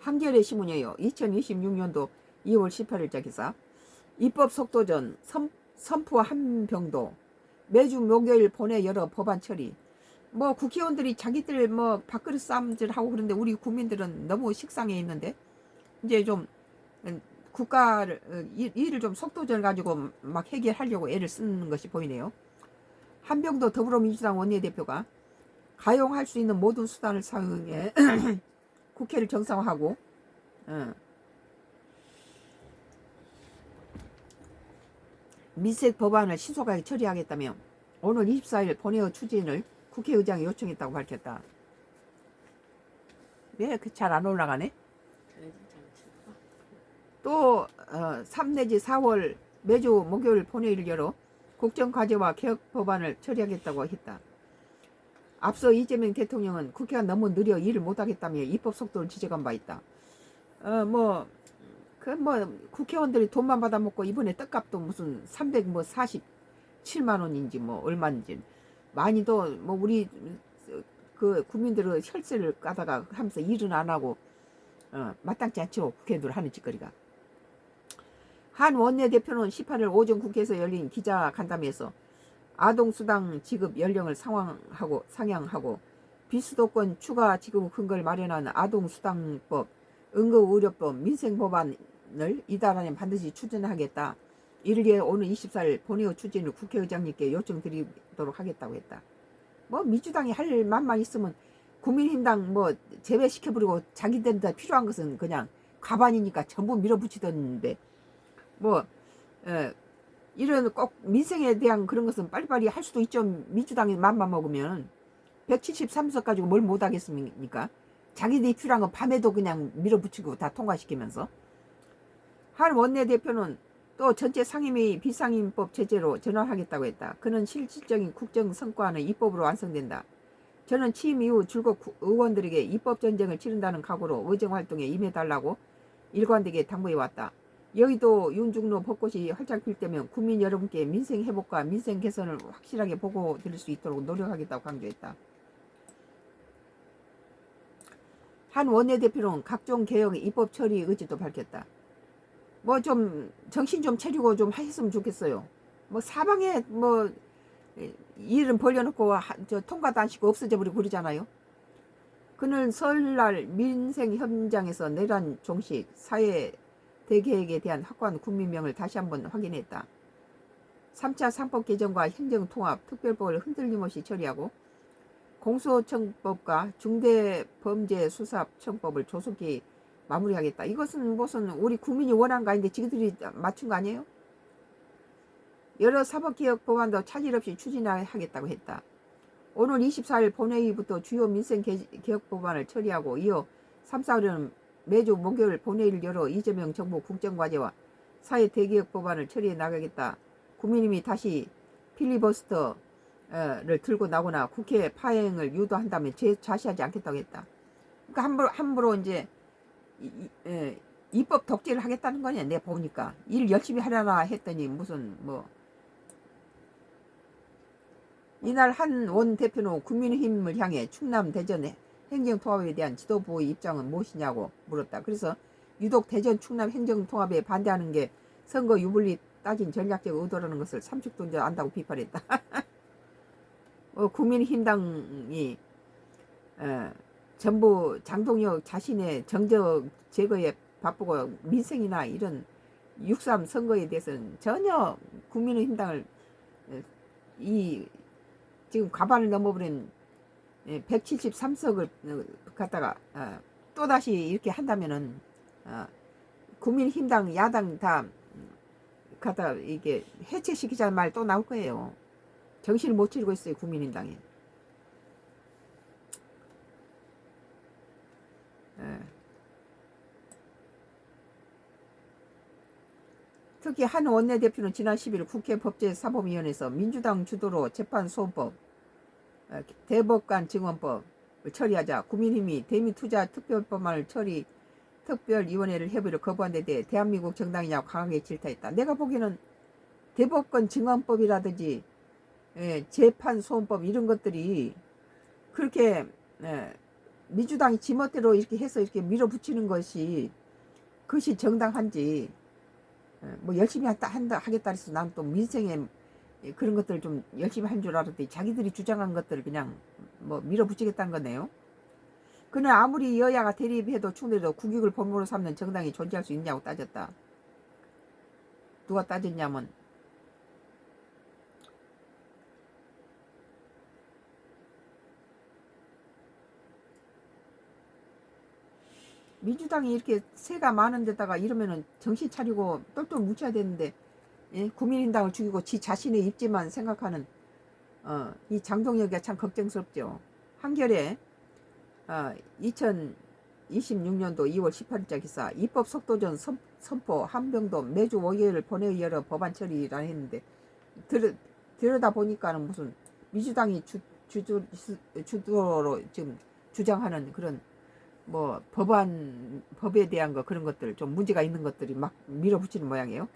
한겨레 신문이에요. 2026년도 2월 18일자 기사. 입법 속도전 선포 한병도 매주 목요일 본회 열어 법안 처리. 뭐 국회의원들이 자기들 뭐 밥그릇 싸움질 하고 그런데 우리 국민들은 너무 식상해 있는데 이제 좀 국가를 일을 좀 속도전 가지고 막 해결하려고 애를 쓰는 것이 보이네요. 한병도 더불어민주당 원내대표가 가용할 수 있는 모든 수단을 사용해 국회를 정상화하고 민생 법안을 신속하게 처리하겠다며 오늘 24일 본회의 추진을 국회의장이 요청했다고 밝혔다. 왜 잘 안 올라가네? 또 3 내지 4월 매주 목요일 본회의를 열어 국정과제와 개혁 법안을 처리하겠다고 했다. 앞서 이재명 대통령은 국회가 너무 느려 일을 못하겠다며 입법 속도를 지적한 바 있다. 국회의원들이 돈만 받아먹고 이번에 떡값도 무슨 347만 원인지 뭐 얼마인지 많이 더 뭐 우리 그 국민들의 혈세를 까다가 하면서 일은 안 하고 마땅치 않죠. 국회의원들 하는 짓거리가. 한 원내대표는 18일 오전 국회에서 열린 기자간담회에서 아동수당 지급 연령을 상향하고 비수도권 추가 지급 근거를 마련한 아동수당법, 응급의료법, 민생법안을 이달 안에 반드시 추진하겠다. 이를 위해 오늘 24일 본회의 추진을 국회의장님께 요청드리도록 하겠다고 했다. 뭐 민주당이 할 맘만 있으면 국민의힘당 뭐 제외시켜버리고 자기들한테 필요한 것은 그냥 과반이니까 전부 밀어붙이던데 뭐 이런 꼭 민생에 대한 그런 것은 빨리빨리 할 수도 있죠. 민주당이 맘만 먹으면 173석 가지고 뭘 못하겠습니까? 자기들이 필요한 건 밤에도 그냥 밀어붙이고 다 통과시키면서. 한 원내대표는 또 전체 상임위 비상임법 제재로 전환하겠다고 했다. 그는 실질적인 국정 성과는 입법으로 완성된다. 저는 취임 이후 줄곧 의원들에게 입법 전쟁을 치른다는 각오로 의정활동에 임해달라고 일관되게 당부해왔다. 여의도 윤중로 벚꽃이 활짝 필 때면 국민 여러분께 민생 회복과 민생 개선을 확실하게 보고 드릴 수 있도록 노력하겠다고 강조했다. 한 원내대표는 각종 개혁 입법 처리 의지도 밝혔다. 뭐 좀 정신 좀 차리고 좀 하셨으면 좋겠어요. 뭐 사방에 뭐 일은 벌려놓고 저 통과도 안 시고 없어져 버리고 그러잖아요. 그는 설날 민생 현장에서 내란 종식 사회 대계획에 대한 확고한 국민명을 다시 한번 확인했다. 3차 상법 개정과 행정통합 특별법을 흔들림 없이 처리하고 공소청법과 중대범죄수사청법을 조속히 마무리하겠다. 이것은 무슨 우리 국민이 원한 거 아닌데 지그들이 맞춘 거 아니에요? 여러 사법개혁 법안도 차질 없이 추진하겠다고 했다. 오늘 24일 본회의부터 주요 민생 개혁 법안을 처리하고 이어 3, 4월에는 매주 목요일 본회의를 열어 이재명 정부 국정과제와 사회 대개혁 법안을 처리해 나가겠다. 국민님이 다시 필리버스터를 들고 나거나 국회 파행을 유도한다면 자시하지 않겠다고 했다. 그러니까 함부로 이제 입법 독재를 하겠다는 거냐. 내가 보니까 일 열심히 하려나 했더니 무슨 뭐 이날 한 원대표는 국민의힘을 향해 충남 대전에 행정통합에 대한 지도부의 입장은 무엇이냐고 물었다. 그래서 유독 대전 충남 행정통합에 반대하는 게 선거 유불리 따진 전략적 의도라는 것을 30도 전 안다고 비판했다. 국민의힘당이 전부 장동혁 자신의 정적 제거에 바쁘고 민생이나 이런 6.3 선거에 대해서는 전혀 국민의힘당을 지금 과반을 넘어버린 173석을 갖다가 또다시 이렇게 한다면은 국민힘당 야당 다 갖다가 이게 해체시키자는 말 또 나올 거예요. 정신을 못 차리고 있어요. 국민힘당이. 특히 한 원내대표는 지난 10일 국회 법제사법위원회에서 민주당 주도로 재판소원법, 대법관 증언법을 처리하자 국민힘이 대미투자특별법안을 특별위원회를 협의를 거부한 데 대해 대한민국 정당이냐고 강하게 질타했다. 내가 보기에는 대법관 증언법이라든지 재판소원법 이런 것들이 그렇게 민주당이 지멋대로 이렇게 해서 이렇게 밀어붙이는 것이 그것이 정당한지 뭐 열심히 하겠다 해서 난 또 민생에 그런 것들 좀 열심히 한 줄 알았더니 자기들이 주장한 것들을 그냥 뭐 밀어붙이겠다는 거네요. 그는 아무리 여야가 대립해도 충돌해도 국익을 본보로 삼는 정당이 존재할 수 있냐고 따졌다. 누가 따졌냐면 민주당이 이렇게 세가 많은 데다가 이러면은 정신 차리고 똘똘 뭉쳐야 되는데 예? 국민의당을 죽이고 지 자신의 입지만 생각하는 이 장동혁이 참 걱정스럽죠. 한겨레 2026년도 2월 18일자 기사 입법 속도전 선포 한병도 매주 월요일 본회의 열어 법안 처리라 했는데 들여다 보니까는 무슨 민주당이 주도로 지금 주장하는 그런 뭐 법에 대한 거 그런 것들 좀 문제가 있는 것들이 막 밀어붙이는 모양이에요.